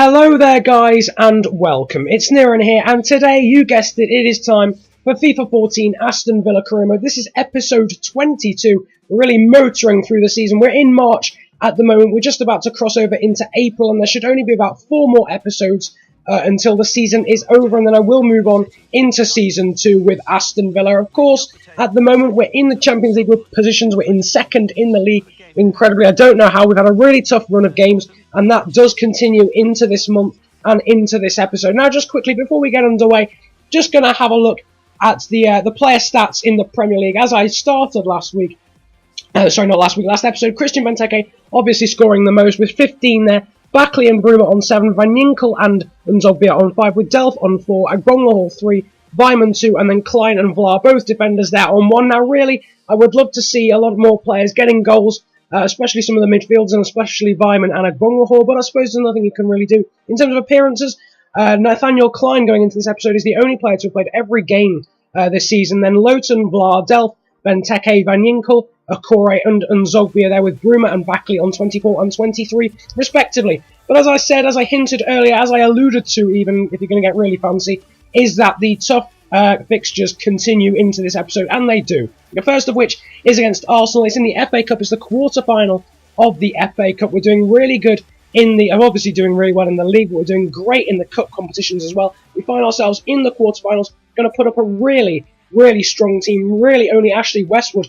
Hello there guys and welcome, it's Niran here and today, you guessed it, it is time for FIFA 14 Aston Villa career mode. This is episode 22, we're really motoring through the season. We're in March at the moment, we're just about to cross over into April and there should only be about 4 more episodes until the season is over, and then I will move on into Season 2 with Aston Villa. Of course, at the moment we're in the Champions League positions, we're in second in the league. Incredibly, I don't know how, we've had a really tough run of games and that does continue into this month and into this episode. Now just quickly before we get underway, just going to have a look at the player stats in the Premier League. As I started last episode, Christian Benteke obviously scoring the most with 15 there, Bakley and Bruma on 7, Van Ginkel and Nzogbia on 5, with Delph on 4, Agbonlahor 3, Weimann 2, and then Klein and Vlaar, both defenders there on 1. Now really, I would love to see a lot more players getting goals, especially some of the midfielders, and especially Weimann and Agbonlahor, but I suppose there's nothing you can really do. In terms of appearances, Nathaniel Klein going into this episode is the only player to have played every game this season. Then Lowton, Vlaar, Delph, Benteke, Van Ginkel, Akore and Nzogbia there, with Bruma and Bakley on 24 and 23 respectively. But as I said, as I hinted earlier, as I alluded to, even if you're going to get really fancy, is that the tough fixtures continue into this episode, and they do. The first of which is against Arsenal. It's in the FA Cup. It's the quarter-final of the FA Cup. We're doing really good in the... I'm obviously doing really well in the league, but we're doing great in the cup competitions as well. We find ourselves in the quarter-finals, going to put up a really, really strong team. Really only Ashley Westwood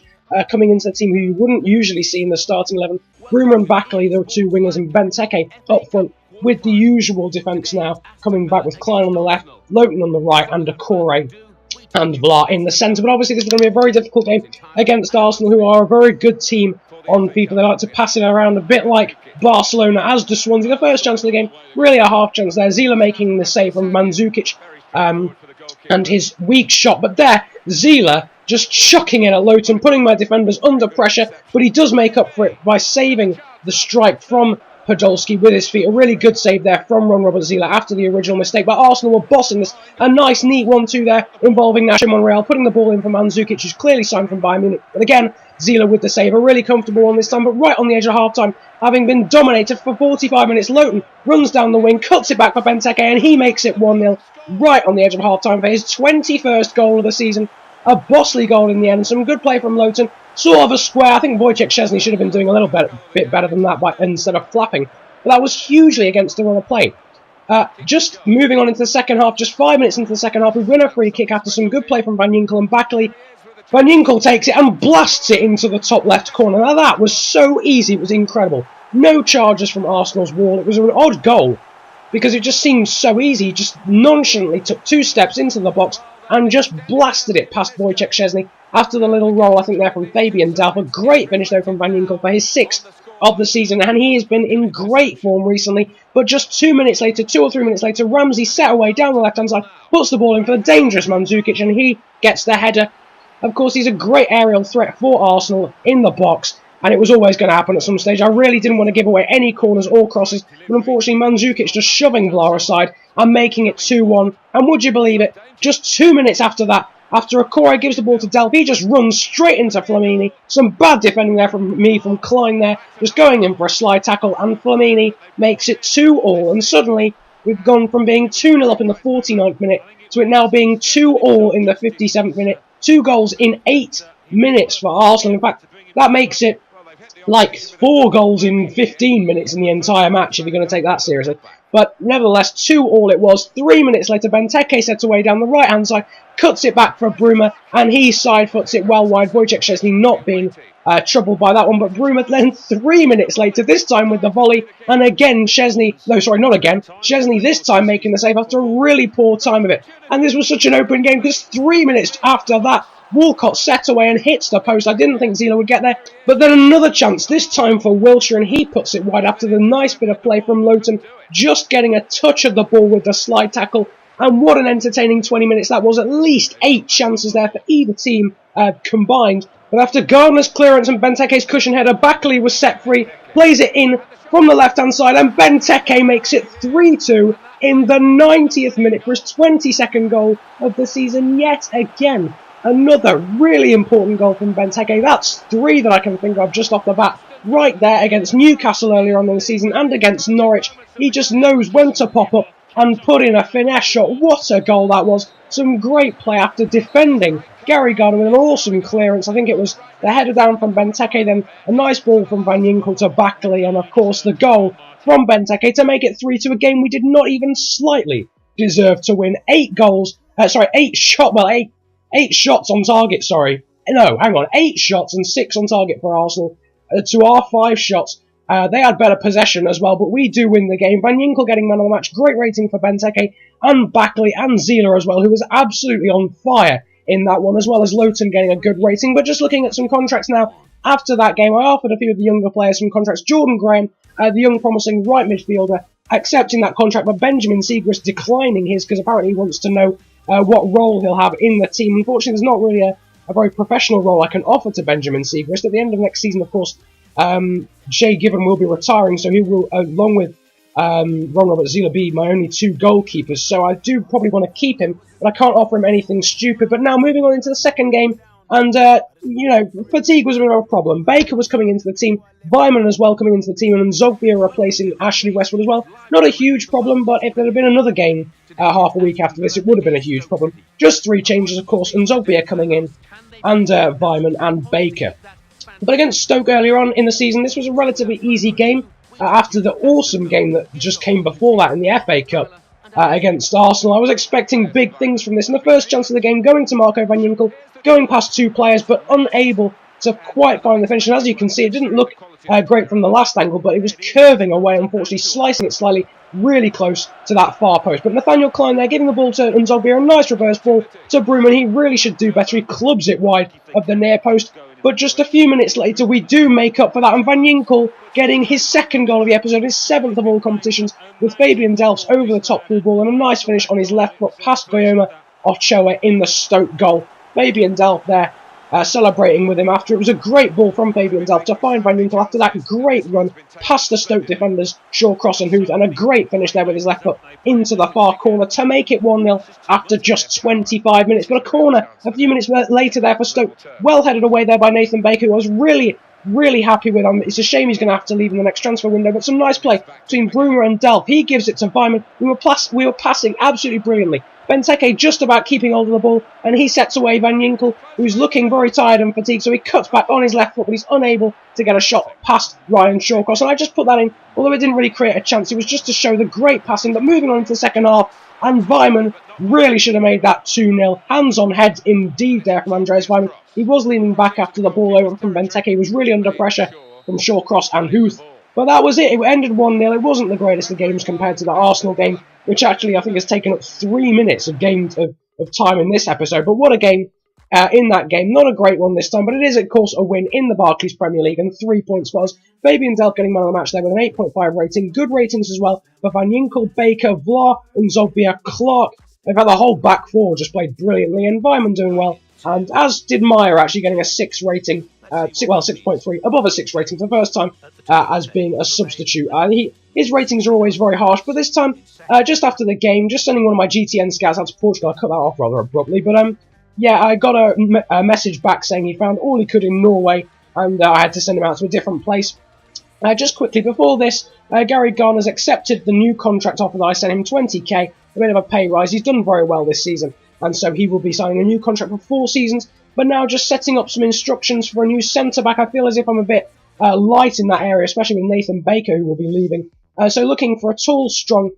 coming into the team who you wouldn't usually see in the starting 11. Bruma and Bakley, the two wingers, and Benteke up front, with the usual defence now, coming back with Klein on the left, Lowton on the right, and Akore and Vlaar in the centre. But obviously this is going to be a very difficult game against Arsenal, who are a very good team on FIFA. They like to pass it around a bit like Barcelona, as does Swansea. The first chance of the game, really a half chance there. Zila making the save from Mandzukic and his weak shot. But there, Zila just chucking it at Lowton, putting my defenders under pressure, but he does make up for it by saving the strike from Podolski with his feet. A really good save there from Ron Robert Zila after the original mistake, but Arsenal were bossing this. A nice neat 1-2 there involving Nacho Monreal, putting the ball in for Mandzukic, who's clearly signed from Bayern Munich. But again, Zila with the save, a really comfortable one this time, but right on the edge of half-time, having been dominated for 45 minutes, Lowton runs down the wing, cuts it back for Benteke, and he makes it 1-0 right on the edge of half-time for his 21st goal of the season. A bossly goal in the end, some good play from Lowton. Sort of a square. I think Wojciech Szczesny should have been doing a little bit better than that instead of flapping. But that was hugely against the run of play. Just moving on into the second half, just 5 minutes into the second half, we win a free kick after some good play from Van Ginkel and Bakley. Van Ginkel takes it and blasts it into the top left corner. Now that was so easy, it was incredible. No charges from Arsenal's wall. It was an odd goal because it just seemed so easy. He just nonchalantly took 2 steps into the box and just blasted it past Wojciech Szczesny after the little roll, I think, there from Fabian Delph. A great finish, though, from Van Ginkel for his 6th of the season, and he has been in great form recently. But just 2 minutes later, 2 or 3 minutes later, Ramsey set away down the left-hand side, puts the ball in for the dangerous Mandzukic, and he gets the header. Of course, he's a great aerial threat for Arsenal in the box, and it was always going to happen at some stage. I really didn't want to give away any corners or crosses, but unfortunately Mandzukic just shoving Vlaar aside and making it 2-1. And would you believe it, just 2 minutes after that, after Akore gives the ball to Delph, he just runs straight into Flamini. Some bad defending there from Klein there, just going in for a slide tackle, and Flamini makes it 2-2. And suddenly, we've gone from being 2-0 up in the 49th minute to it now being 2-2 in the 57th minute. 2 goals in 8 minutes for Arsenal. In fact, that makes it like 4 goals in 15 minutes in the entire match, if you're going to take that seriously. But nevertheless, 2-2 it was. 3 minutes later, Benteke sets away down the right-hand side, cuts it back for Bruma, and he side-foots it well wide. Wojciech Szczesny not being troubled by that one, but Bruma then 3 minutes later, this time with the volley, and again Szczesny, no sorry, not again, Szczesny this time making the save after a really poor time of it. And this was such an open game, because 3 minutes after that, Walcott set away and hits the post. I didn't think Zila would get there, but then another chance, this time for Wilshere, and he puts it wide after the nice bit of play from Lowton, just getting a touch of the ball with the slide tackle. And what an entertaining 20 minutes that was. At least 8 chances there for either team combined. But after Gardner's clearance and Benteke's cushion header, Bakley was set free, plays it in from the left-hand side, and Benteke makes it 3-2 in the 90th minute for his 22nd goal of the season yet again. Another really important goal from Benteke. That's 3 that I can think of just off the bat right there against Newcastle earlier on in the season and against Norwich. He just knows when to pop up and put in a finesse shot. What a goal that was. Some great play after defending. Gary Gardner with an awesome clearance. I think it was the header down from Benteke, then a nice ball from Van Ginkel to Backley, and of course the goal from Benteke to make it 3-2, a game we did not even slightly deserve to win. 8 shots on target, sorry. No, hang on, 8 shots and 6 on target for Arsenal. To our 5 shots, they had better possession as well, but we do win the game. Van Ginkel getting man of the match, great rating for Benteke, and Backley and Zila as well, who was absolutely on fire in that one, as well as Lowton getting a good rating. But just looking at some contracts now, after that game, I offered a few of the younger players some contracts. Jordan Graham, the young promising right midfielder, accepting that contract, but Benjamin Siegrist declining his because apparently he wants to know what role he'll have in the team. Unfortunately, there's not really a very professional role I can offer to Benjamin Siegrist. At the end of next season, of course, Jay Given will be retiring, so he will, along with Ron Robert Zila, be my only 2 goalkeepers. So I do probably want to keep him, but I can't offer him anything stupid. But now moving on into the second game, and fatigue was a bit of a problem. Baker was coming into the team, Vyman as well coming into the team, and Zogbia replacing Ashley Westwood as well. Not a huge problem, but if there had been another game half a week after this, it would have been a huge problem. Just 3 changes, of course, and Zogbia coming in, and Vyman and Baker. But against Stoke earlier on in the season, this was a relatively easy game after the awesome game that just came before that in the FA Cup against Arsenal. I was expecting big things from this. In the first chance of the game, going to Marco Van Ginkel, going past 2 players, but unable to quite find the finish. And as you can see, it didn't look great from the last angle, but it was curving away, unfortunately, slicing it slightly, really close to that far post. But Nathaniel Klein there, giving the ball to Nzogbia, a nice reverse ball to Broom, and he really should do better. He clubs it wide of the near post. But just a few minutes later, we do make up for that, and Van Ginkel getting his 2nd goal of the episode, his 7th of all competitions, with Fabian Delph's over-the-top through ball and a nice finish on his left foot past Guillaume Ochoa in the Stoke goal. Fabian Delph there celebrating with him after it was a great ball from Fabian Delph to find Van Ginkel after that great run past the Stoke defenders, Shawcross and Huth, and a great finish there with his left foot into the far corner to make it 1-0 after just 25 minutes. But a corner a few minutes later there for Stoke, well headed away there by Nathan Baker, who I was really happy with him. It's a shame he's going to have to leave in the next transfer window, but some nice play between Bruma and Delph. He gives it to Vyman. We were passing absolutely brilliantly. Benteke just about keeping hold of the ball, and he sets away Van Ginkel, who's looking very tired and fatigued, so he cuts back on his left foot, but he's unable to get a shot past Ryan Shawcross. And I just put that in, although it didn't really create a chance. It was just to show the great passing. But moving on into the second half, and Vyman really should have made that 2-0. Hands on head indeed there from Andreas Vyman. He was leaning back after the ball over from Benteke. He was really under pressure from Shawcross and Huth. But that was it. It ended 1-0. It wasn't the greatest of games compared to the Arsenal game, which actually I think has taken up 3 minutes of time in this episode. But what a game in that game. Not a great one this time, but it is, of course, a win in the Barclays Premier League, and 3 points for us. Fabian Delph getting man of the match there with an 8.5 rating. Good ratings as well for Van Ginkel, Baker, Vla, and Zogbia, Clark. They've had the whole back 4 just played brilliantly, and Vyman doing well. And as did Meyer, actually getting a 6 rating. 6.3, above a 6 rating for the first time as being a substitute. His ratings are always very harsh, but this time, just after the game, just sending one of my GTN scouts out to Portugal. I cut that off rather abruptly, but yeah, I got a message back saying he found all he could in Norway, and I had to send him out to a different place. Just quickly, before this, Gary Garner's accepted the new contract offer that I sent him, 20k, a bit of a pay rise. He's done very well this season, and so he will be signing a new contract for 4 seasons. But now just setting up some instructions for a new centre-back. I feel as if I'm a bit light in that area, especially with Nathan Baker, who will be leaving. So looking for a tall, strong,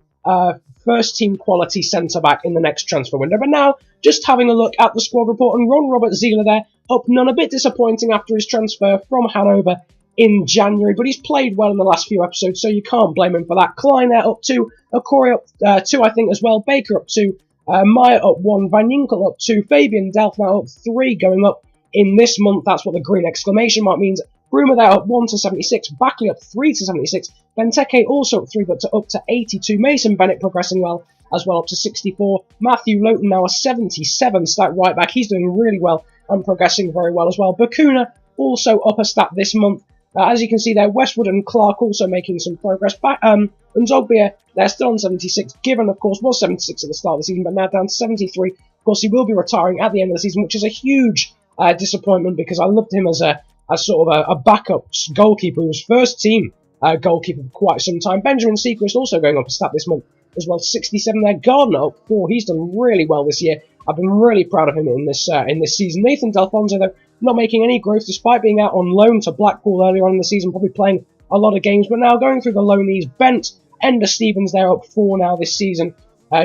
first-team quality centre-back in the next transfer window. But now, just having a look at the squad report, and Ron Robert Zila there, up none, a bit disappointing after his transfer from Hanover in January, but he's played well in the last few episodes, so you can't blame him for that. Klein there up 2, Okori up 2, I think, as well, Baker up 2, Meyer up 1, Van Ginkel up 2, Fabian Delph now up 3, going up in this month. That's what the green exclamation mark means. Bruma there up 1 to 76, Backley up 3 to 76, Benteke also up 3 but up to 82, Mason Bennett progressing well as well up to 64, Matthew Lowton now a 77 stat right back, he's doing really well and progressing very well as well. Bakuna also up a stat this month. As you can see there, Westwood and Clark also making some progress. And Zogbia, they're still on 76. Given, of course, was 76 at the start of the season, but now down to 73. Of course, he will be retiring at the end of the season, which is a huge disappointment because I loved him as a as sort of a backup goalkeeper who was first team goalkeeper for quite some time. Benjamin Sechrist also going up a stat this month as well, 67 there. Gardner up 4. He's done really well this year. I've been really proud of him in this season. Nathan Delfonso, though, not making any growth despite being out on loan to Blackpool earlier on in the season, probably playing a lot of games, but now going through the loanees. Bent, Ender Stevens there up 4 now this season.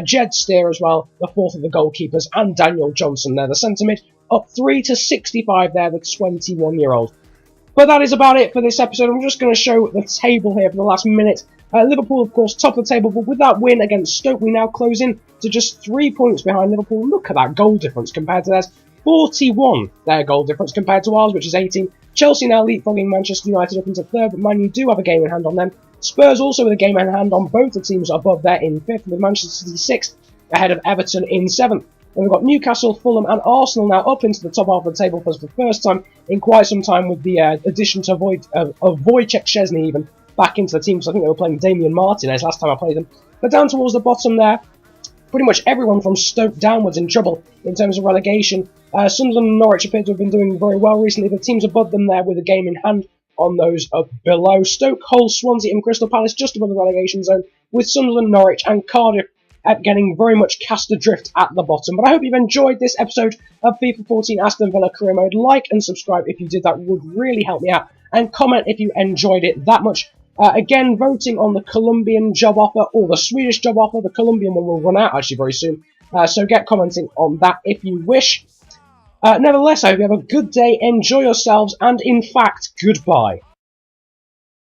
Jed Steer as well, the 4th of the goalkeepers, and Daniel Johnson there, the centre mid, up 3 to 65 there, the 21-year-old. But that is about it for this episode. I'm just going to show the table here for the last minute. Liverpool, of course, top of the table, but with that win against Stoke, we now close in to just 3 points behind Liverpool. Look at that goal difference compared to theirs. 41, their goal difference compared to ours, which is 18. Chelsea now leapfrogging Manchester United up into 3rd, but Man U do have a game in hand on them. Spurs also with a game in hand on both the teams above there in 5th, with Manchester City 6th, ahead of Everton in 7th. And we've got Newcastle, Fulham and Arsenal now up into the top half of the table for the first time in quite some time, with the addition to Wojciech Szczesny even back into the team, because I think they were playing Damian Martinez last time I played them. But down towards the bottom there, pretty much everyone from Stoke downwards in trouble in terms of relegation. Sunderland and Norwich appear to have been doing very well recently. The teams above them there with a game in hand on those up below. Stoke, Hull, Swansea and Crystal Palace just above the relegation zone, with Sunderland, Norwich and Cardiff getting very much cast adrift at the bottom. But I hope you've enjoyed this episode of FIFA 14 Aston Villa Career Mode. Like and subscribe if you did, that would really help me out. And comment if you enjoyed it that much. Again, voting on the Colombian job offer or the Swedish job offer. The Colombian one will run out actually very soon. So get commenting on that if you wish. Nevertheless, I hope you have a good day, enjoy yourselves, and in fact, goodbye.